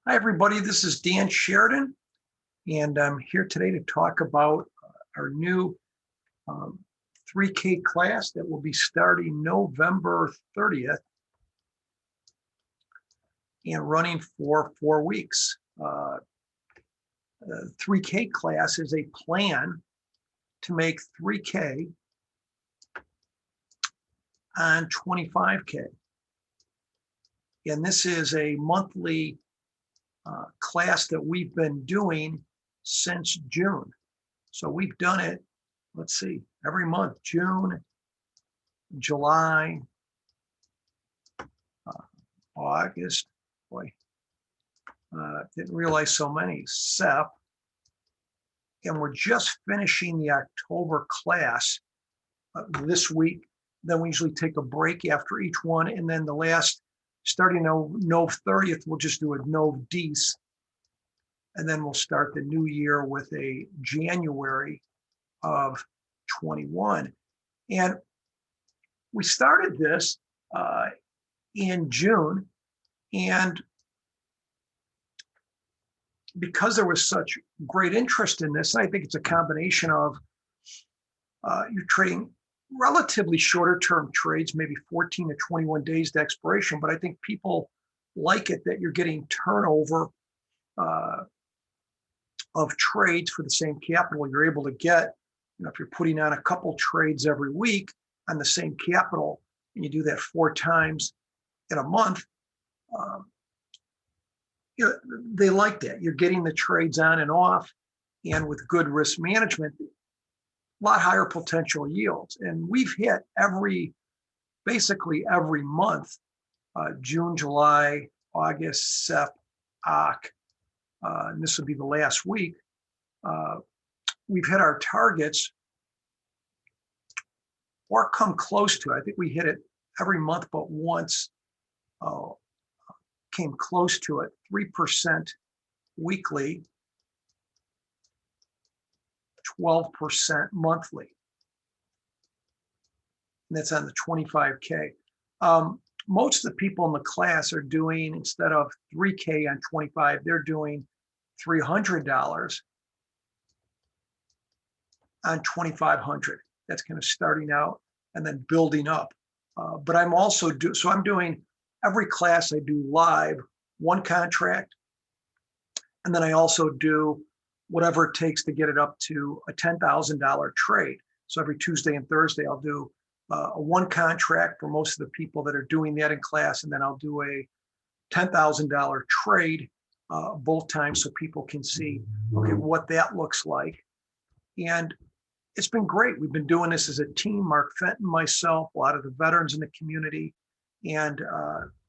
Hi, everybody. This is Dan Sheridan, and I'm here today to talk about our new 3K class that will be starting November 30th and running for 4 weeks. The 3K class is a plan to make 3K on 25K. And this is a monthly class that we've been doing since June. So we've done it, let's see, every month, June, July, August, boy, didn't realize so many, Sep, and we're just finishing the October class this week. Then we usually take a break after each one, and then the last, starting Nov 30th, we'll just do a Nov Dec, and then we'll start the new year with a January of 21. And we started this in June, and because there was such great interest in this, I think it's a combination of you're trading relatively shorter term trades, maybe 14 to 21 days to expiration, but I think people like it that you're getting turnover of trades for the same capital. You're able to get, if you're putting on a couple trades every week on the same capital, and you do that 4 times in a month, they like that. You're getting the trades on and off, and with good risk management, a lot higher potential yields. And we've hit basically every month, June, July, August, Sep, Oc, and this will be the last week. We've hit our targets or come close to it. I think we hit it every month but once, came close to it, 3% weekly, 12% monthly. And that's on the 25K. Most of the people in the class are doing, instead of 3K on 25, they're doing $300 on 2,500. That's kind of starting out and then building up. But I'm also I'm doing every class I do live, 1 contract, and then I also do whatever it takes to get it up to a $10,000 trade. So every Tuesday and Thursday, I'll do a 1 contract for most of the people that are doing that in class, and then I'll do a $10,000 trade both times so people can see, okay, what that looks like. And it's been great. We've been doing this as a team, Mark Fenton, myself, a lot of the veterans in the community, and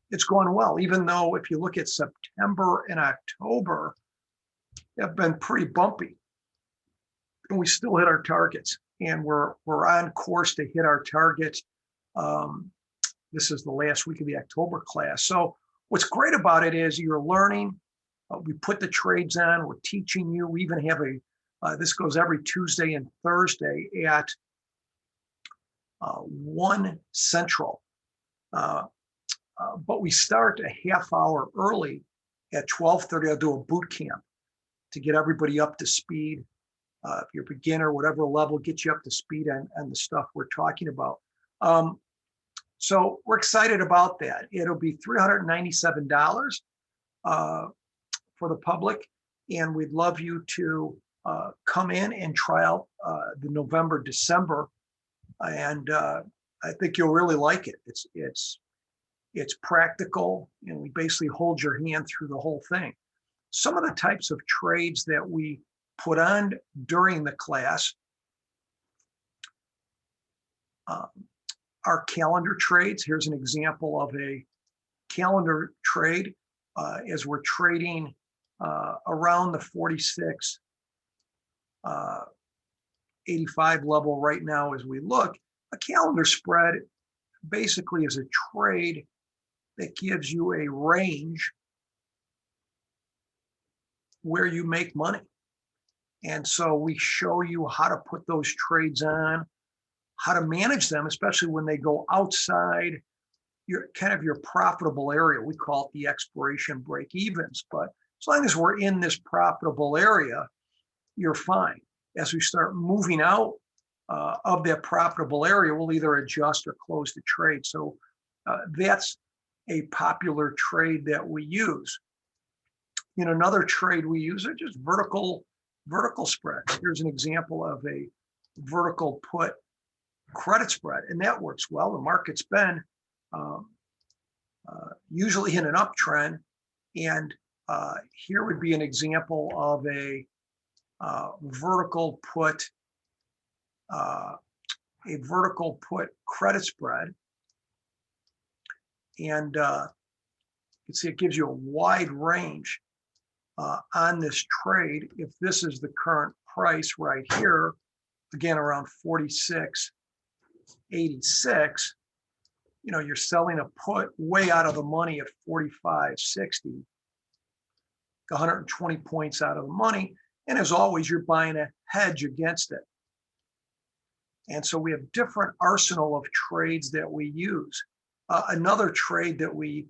it's going well, even though if you look at September and October, have been pretty bumpy. And we still hit our targets, and we're on course to hit our targets. This is the last week of the October class. So what's great about it is you're learning. We put the trades on. We're teaching you. We even have this goes every Tuesday and Thursday at 1 Central. But we start a half hour early at 12:30. I'll do a boot camp to get everybody up to speed. If you're a beginner, whatever level, get you up to speed on the stuff we're talking about. So we're excited about that. It'll be $397 for the public, and we'd love you to come in and try out the November, December, and I think you'll really like it. It's practical, and we basically hold your hand through the whole thing. Some of the types of trades that we put on during the class are calendar trades. Here's an example of a calendar trade as we're trading around the 46.85 level right now as we look. A calendar spread basically is a trade that gives you a range where you make money. And so we show you how to put those trades on, how to manage them, especially when they go outside your profitable area. We call it the expiration break evens, but As long as we're in this profitable area, you're fine. As we start moving out of that profitable area, we'll either adjust or close the trade. So that's a popular trade that we use. Another trade we use are just vertical spreads. Here's an example of a vertical put credit spread, and that works well. The market's been usually in an uptrend, and here would be an example of a vertical put credit spread, and you can see it gives you a wide range on this trade. If this is the current price right here, again around 46.86, you're selling a put way out of the money at 45.60, 120 points out of the money. And as always, you're buying a hedge against it. And so we have different arsenal of trades that we use. Another trade that we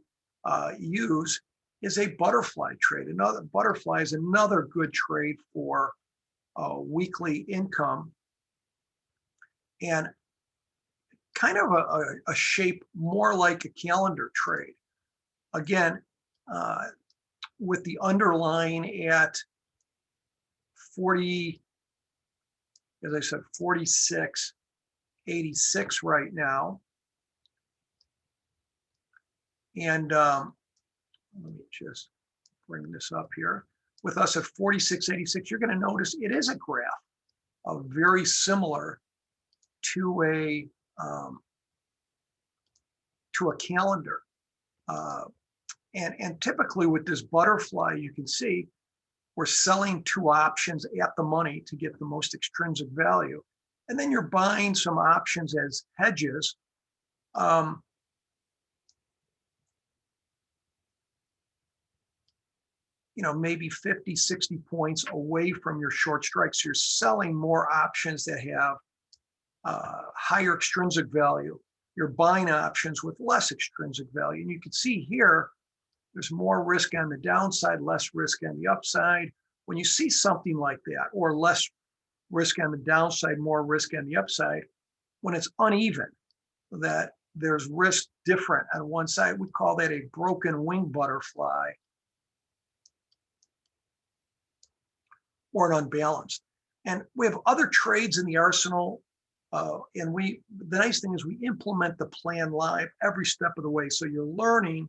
use is a butterfly trade. Another butterfly is another good trade for weekly income, and kind of a shape more like a calendar trade. Again, with the underlying at 40, as I said, 46.86 right now. And let me just bring this up here. With us at 46.86, you're going to notice it is a graph very similar to a calendar. And typically with this butterfly, you can see we're selling two options at the money to get the most extrinsic value. And then you're buying some options as hedges. Maybe 50, 60 points away from your short strikes. You're selling more options that have higher extrinsic value. You're buying options with less extrinsic value. And you can see here, there's more risk on the downside, less risk on the upside. When you see something like that, or less risk on the downside, more risk on the upside, when it's uneven, that there's risk different on one side, we call that a broken wing butterfly, or an unbalanced. And we have other trades in the arsenal. And the nice thing is we implement the plan live every step of the way. So you're learning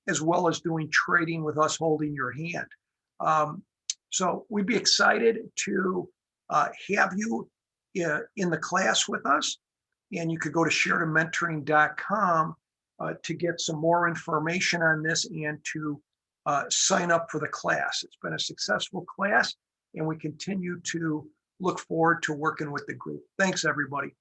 as well as doing trading with us holding your hand. So we'd be excited to have you in the class with us. And you could go to SheridanMentoring.com to get some more information on this and to sign up for the class. It's been a successful class, and we continue to look forward to working with the group. Thanks, everybody.